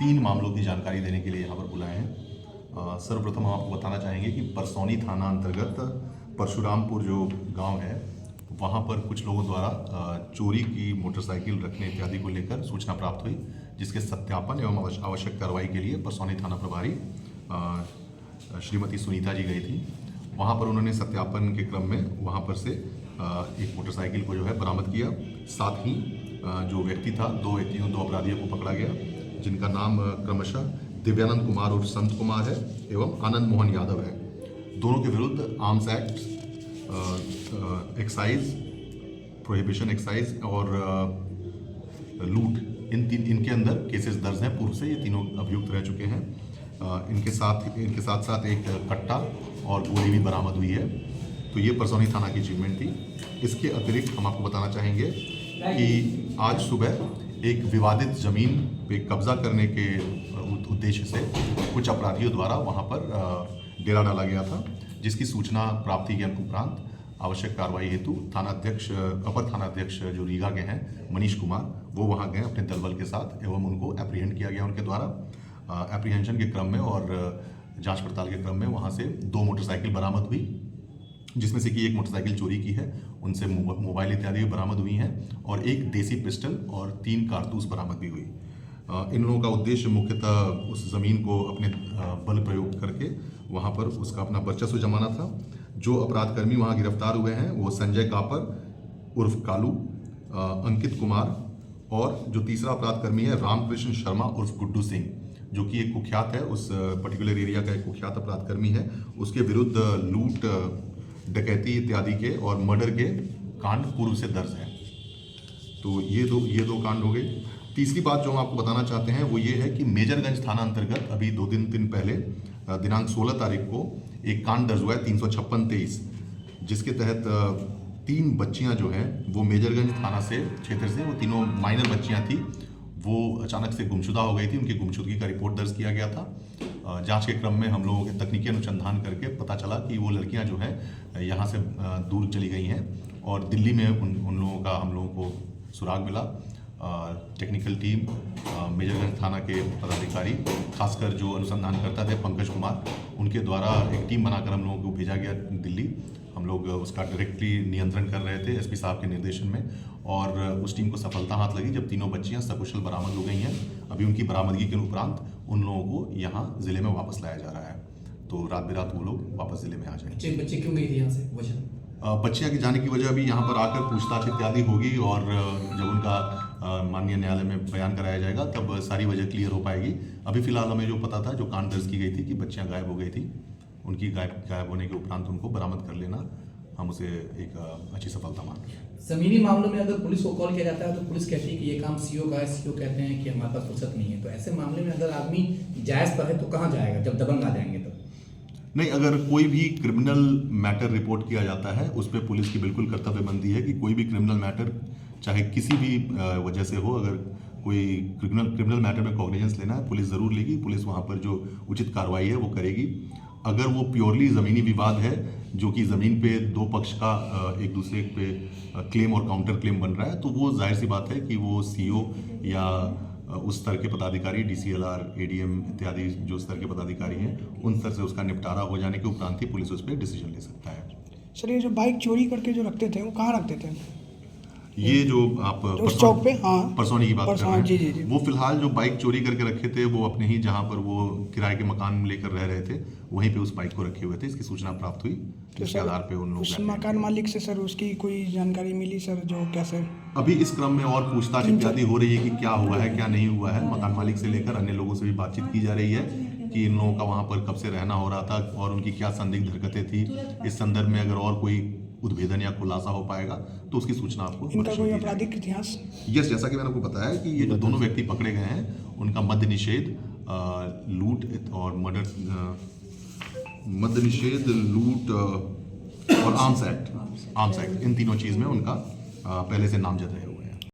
3 मामलों की जानकारी देने के लिए यहाँ पर बुलाए हैं। सर्वप्रथम हम आपको बताना चाहेंगे कि परसौनी थाना अंतर्गत परशुरामपुर जो गांव है, वहाँ पर कुछ लोगों द्वारा चोरी की मोटरसाइकिल रखने इत्यादि को लेकर सूचना प्राप्त हुई, जिसके सत्यापन एवं आवश्यक कार्रवाई के लिए परसौनी थाना प्रभारी श्रीमती सुनीता जी गई थी। वहाँ पर उन्होंने सत्यापन के क्रम में वहाँ पर से एक मोटरसाइकिल को जो है बरामद किया। साथ ही जो व्यक्ति था, 2 अपराधियों को पकड़ा गया, जिनका नाम क्रमशः दिव्यानंद कुमार और संत कुमार है एवं आनंद मोहन यादव है। दोनों के विरुद्ध arms act, excise, prohibition excise और लूट, इनके अंदर केसेस दर्ज हैं। पूर्व से ये तीनों अभियुक्त रह चुके हैं। इनके साथ साथ एक कट्टा और गोली भी बरामद हुई है। तो ये परसौनी थाना की अचीवमेंट थी। इसके अतिरिक्त हम आपको बताना चाहेंगे कि आज सुबह एक विवादित ज़मीन पे कब्जा करने के उद्देश्य से कुछ अपराधियों द्वारा वहाँ पर डेरा डाला गया था, जिसकी सूचना प्राप्ति के उपरांत आवश्यक कार्रवाई हेतु अपर थाना अध्यक्ष जो रीगा के हैं मनीष कुमार, वो वहाँ गए अपने दलबल के साथ एवं उनको एप्रीहेंड किया गया उनके द्वारा। एप्रीहेंशन के क्रम में और जांच पड़ताल के क्रम में वहाँ से 2 मोटरसाइकिल बरामद हुई, जिसमें से कि एक मोटरसाइकिल चोरी की है, उनसे मोबाइल इत्यादि बरामद हुई हैं और एक देसी पिस्टल और 3 कारतूस बरामद भी हुई। इन लोगों का उद्देश्य मुख्यतः उस ज़मीन को अपने बल प्रयोग करके वहाँ पर उसका अपना वर्चस्व जमाना था। जो अपराधकर्मी वहाँ गिरफ्तार हुए हैं वो संजय कापर उर्फ कालू, अंकित कुमार और जो तीसरा अपराधकर्मी है रामकृष्ण शर्मा उर्फ गुड्डू सिंह, जो कि एक कुख्यात है, उस पर्टिकुलर एरिया का एक कुख्यात अपराधकर्मी है। उसके विरुद्ध लूट, डकैती इत्यादि के और मर्डर के कांड पूर्व से दर्ज हैं। तो ये दो कांड हो गए। तीसरी बात जो हम आपको बताना चाहते हैं वो ये है कि मेजरगंज थाना अंतर्गत अभी 2 दिन पहले दिनांक 16 तारीख को एक कांड दर्ज हुआ है 356-23, जिसके तहत 3 बच्चियां जो हैं वो मेजरगंज थाना से क्षेत्र से, वो तीनों माइनर बच्चियां थी, वो अचानक से गुमशुदा हो गई थी। उनकी गुमशुदगी का रिपोर्ट दर्ज किया गया था। जांच के क्रम में हम लोगों के तकनीकी अनुसंधान करके पता चला कि वो लड़कियां जो है यहाँ से दूर चली गई हैं और दिल्ली में उन लोगों का हम लोगों को सुराग मिला। टेक्निकल टीम, मेजरगंज थाना के पदाधिकारी, खासकर जो अनुसंधान करता थे पंकज कुमार, उनके द्वारा एक टीम बनाकर हम लोगों को भेजा गया दिल्ली। हम लोग उसका डायरेक्टली नियंत्रण कर रहे थे एसपी साहब के निर्देशन में, और उस टीम को सफलता हाथ लगी जब तीनों बच्चियां सकुशल बरामद हो गई हैं। अभी उनकी बरामदगी के उपरांत उन लोगों को यहाँ ज़िले में वापस लाया जा रहा है। तो रात बेरात वो लोग वापस ज़िले में आ जाएंगे। बच्चे क्यों गई थी यहाँ से? वजह बच्चियाँ के जाने की वजह अभी यहाँ पर आकर पूछताछ इत्यादि होगी और जब उनका माननीय न्यायालय में बयान कराया जाएगा तब सारी वजह क्लियर हो पाएगी। अभी फिलहाल हमें जो पता था, जो कांड दर्ज की गई थी कि बच्चियाँ गायब हो गई थी, उनकी गायब होने के उपरांत उनको बरामद कर लेना, हम उसे एक अच्छी सफलता मान रहे हैं। जमीनी मामलों में अगर पुलिस को कॉल किया जाता है तो पुलिस कहती है कि ये काम सीओ का है, सीओ कहते हैं कि हमारे पास फुर्सत नहीं है। तो ऐसे मामले में अगर आदमी जायज़ पर है तो कहाँ जाएगा जब दबंग आ जाएंगे? तो नहीं, अगर कोई भी क्रिमिनल मैटर रिपोर्ट किया जाता है उस पर पुलिस की बिल्कुल कर्तव्यबंदी है कि कोई भी क्रिमिनल मैटर चाहे किसी भी वजह से हो, अगर कोई क्रिमिनल मैटर में कॉग्निजेंस लेना है, पुलिस ज़रूर लेगी। पुलिस वहाँ पर जो उचित कार्रवाई है वो करेगी। अगर वो प्योरली ज़मीनी विवाद है, जो कि ज़मीन पे 2 पक्ष का एक दूसरे पे क्लेम और काउंटर क्लेम बन रहा है, तो वो जाहिर सी बात है कि वो सीओ या उस स्तर के पदाधिकारी, DCLR, ADM इत्यादि जो स्तर के पदाधिकारी हैं, उन स्तर से उसका निपटारा हो जाने के उपरांत ही पुलिस उस पर डिसीजन ले सकता है। सर, ये जो बाइक चोरी करके जो रखते थे वो कहाँ रखते थे? ये जो आप उस चौक पे, हाँ, परसौनी की बात कर रहे हैं, जी। वो फिलहाल जो बाइक चोरी करके रखे थे वो अपने ही जहाँ पर वो किराए के मकान लेकर रह रहे थे वहीं पे उस बाइक को रखे हुए थे। इसकी सूचना प्राप्त हुई, जिसके आधार पे उन लोग उस मकान मालिक से सर उसकी कोई जानकारी मिली सर? जो कैसे अभी इस क्रम में और पूछताछ इत्यादि हो रही है कि क्या हुआ है क्या नहीं हुआ है। मकान मालिक से लेकर अन्य लोगों से भी बातचीत की जा रही है कि इन लोगों का वहाँ पर कब से रहना हो रहा था और उनकी क्या संदिग्ध हरकतें थी। इस संदर्भ में अगर और कोई उद्भेदन या खुलासा हो पाएगा तो उसकी सूचना आपको। इनका कोई आपराधिक इतिहास? यस, जैसा कि मैंने आपको बताया कि ये जो दोनों व्यक्ति पकड़े गए हैं उनका मद्य निषेध, लूट और मर्डर, मद्य निषेध, लूट और आर्म्स एक्ट, इन तीनों चीज़ में उनका पहले से नामजद है।